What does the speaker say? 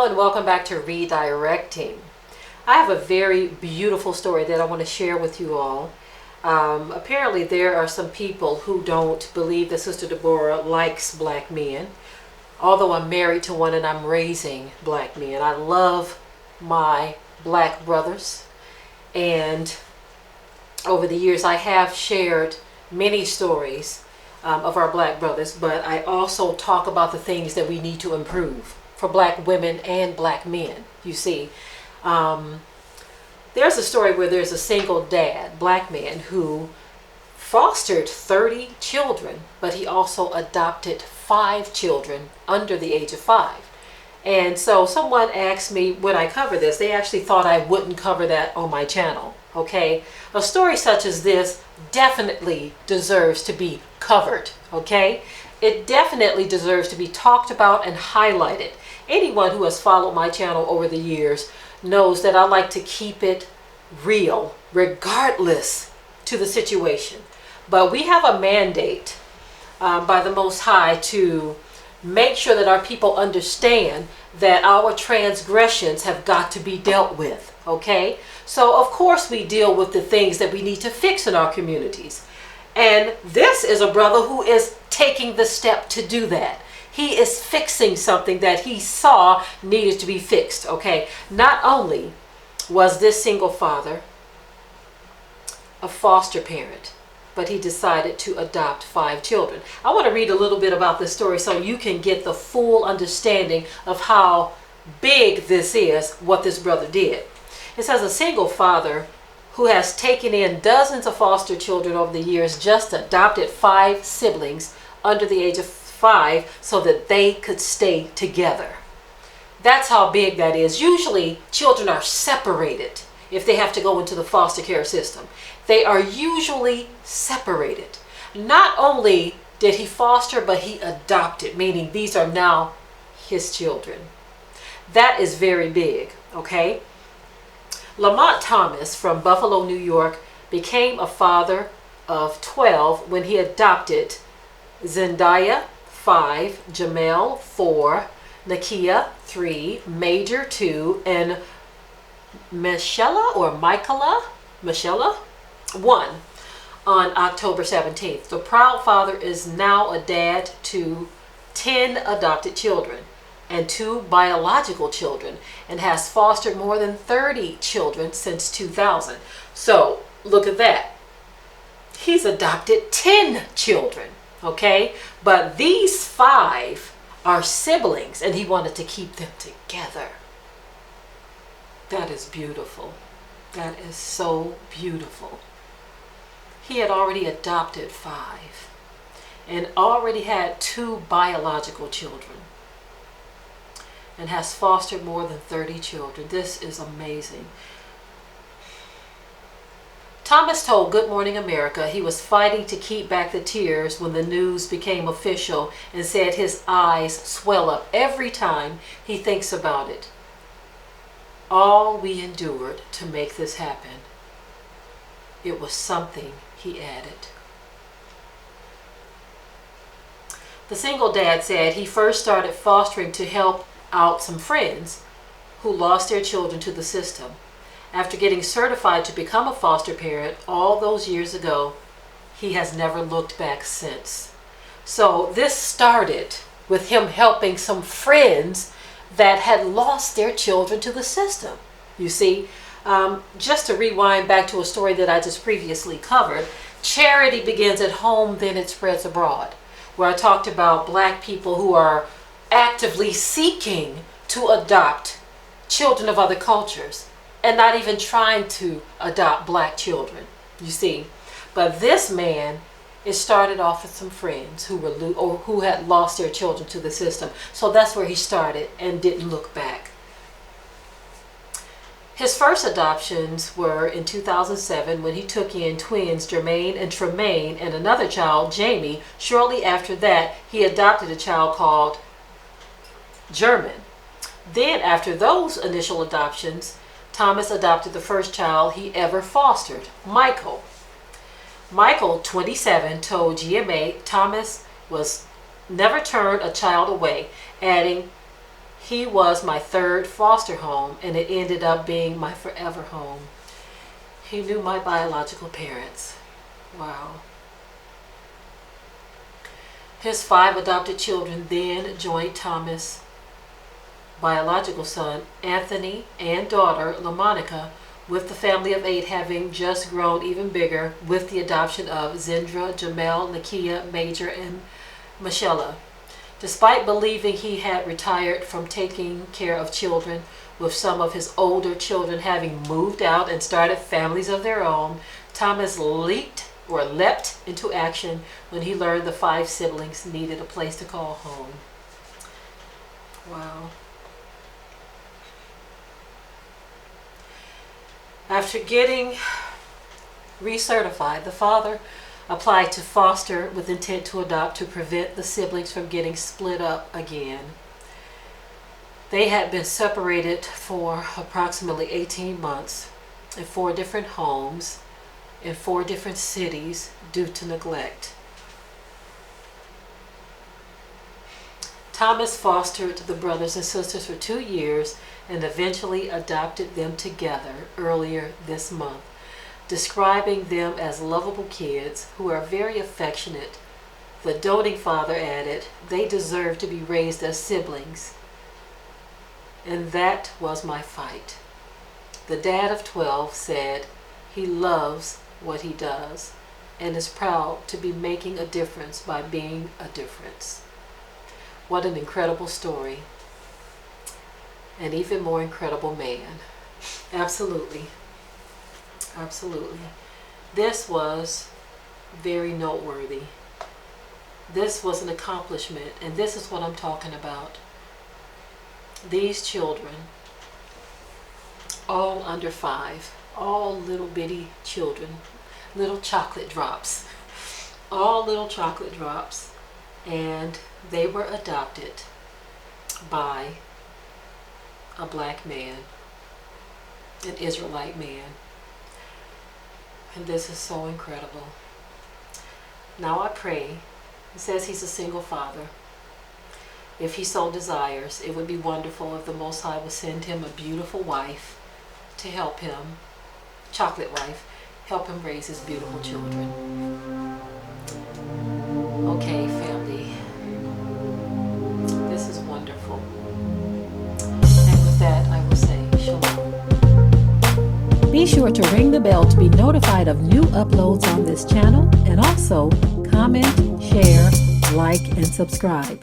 Hello and welcome back to Redirecting. I have a very beautiful story that I want to share with you all. Apparently there are some people who don't believe that Sister Deborah likes black men. Although I'm married to one and I'm raising black men. I love my black brothers. And over the years I have shared many stories of our black brothers. But I also talk about the things that we need to improve for black women and black men. You see, there's a story where there's a single dad, black man, who fostered 30 children, but he also adopted 5 children under the age of 5. And so someone asked me when I cover this, they actually thought I wouldn't cover that on my channel. Okay, a story such as this definitely deserves to be covered. Okay, it definitely deserves to be talked about and highlighted. Anyone who has followed my channel over the years knows that I like to keep it real, regardless to the situation. But we have a mandate by the Most High to make sure that our people understand that our transgressions have got to be dealt with. Okay? So of course we deal with the things that we need to fix in our communities. And this is a brother who is taking the step to do that. He is fixing something that he saw needed to be fixed, okay? Not only was this single father a foster parent, but he decided to adopt 5 children. I want to read a little bit about this story so you can get the full understanding of how big this is, what this brother did. It says a single father who has taken in dozens of foster children over the years just adopted 5 siblings under the age of 5 so that they could stay together. That's how big that is. Usually children are separated if they have to go into the foster care system. They are usually separated. Not only did he foster, but he adopted, meaning these are now his children. That is very big, okay? Lamont Thomas from Buffalo, New York, became a father of 12 when he adopted Zendaya, 5, Jamel, 4, Nakia, 3, Major, 2, and Michelle, 1 on October 17th. The proud father is now a dad to 10 adopted children and 2 biological children and has fostered more than 30 children since 2000. So look at that. He's adopted 10 children. Okay, but these 5 are siblings and he wanted to keep them together. That is beautiful. That is so beautiful. He had already adopted 5 and already had 2 biological children and has fostered more than 30 children. This is amazing. Thomas told Good Morning America he was fighting to keep back the tears when the news became official and said his eyes swell up every time he thinks about it. All we endured to make this happen. It was something, he added. The single dad said he first started fostering to help out some friends who lost their children to the system. After getting certified to become a foster parent all those years ago, he has never looked back since. So this started with him helping some friends that had lost their children to the system. You see, just to rewind back to a story that I just previously covered, charity begins at home, then it spreads abroad, where I talked about black people who are actively seeking to adopt children of other cultures and not even trying to adopt black children, you see. But this man, it started off with some friends who had lost their children to the system. So that's where he started and didn't look back. His first adoptions were in 2007 when he took in twins Jermaine and Tremaine and another child, Jamie. Shortly after that, he adopted a child called German. Then after those initial adoptions, Thomas adopted the first child he ever fostered, Michael. Michael, 27, told GMA Thomas was never turned a child away, adding, He was my third foster home, and it ended up being my forever home. He knew my biological parents. Wow. His 5 adopted children then joined Thomas' biological son, Anthony, and daughter, LaMonica, with the family of 8 having just grown even bigger with the adoption of Zindra, Jamel, Nakia, Major, and Michelle. Despite believing he had retired from taking care of children, with some of his older children having moved out and started families of their own, Thomas leapt into action when he learned the 5 siblings needed a place to call home. Wow. After getting recertified, the father applied to foster with intent to adopt to prevent the siblings from getting split up again. They had been separated for approximately 18 months in 4 different homes in 4 different cities due to neglect. Thomas fostered the brothers and sisters for 2 years and eventually adopted them together earlier this month, describing them as lovable kids who are very affectionate. The doting father added, "They deserve to be raised as siblings." And that was my fight. The dad of 12 said he loves what he does and is proud to be making a difference by being a difference. What an incredible story. An even more incredible man. Absolutely. Absolutely. This was very noteworthy. This was an accomplishment, and this is what I'm talking about. These children, all under 5, all little bitty children, little chocolate drops, all little chocolate drops, and they were adopted by a black man, an Israelite man. And this is so incredible. Now I pray, it says he's a single father. If he so desires, it would be wonderful if the Most High would send him a beautiful wife to help him, chocolate wife, help him raise his beautiful children. Okay, family, this is wonderful. And with that, I will say shalom. Be sure to ring the bell to be notified of new uploads on this channel, and also comment, share, like, and subscribe.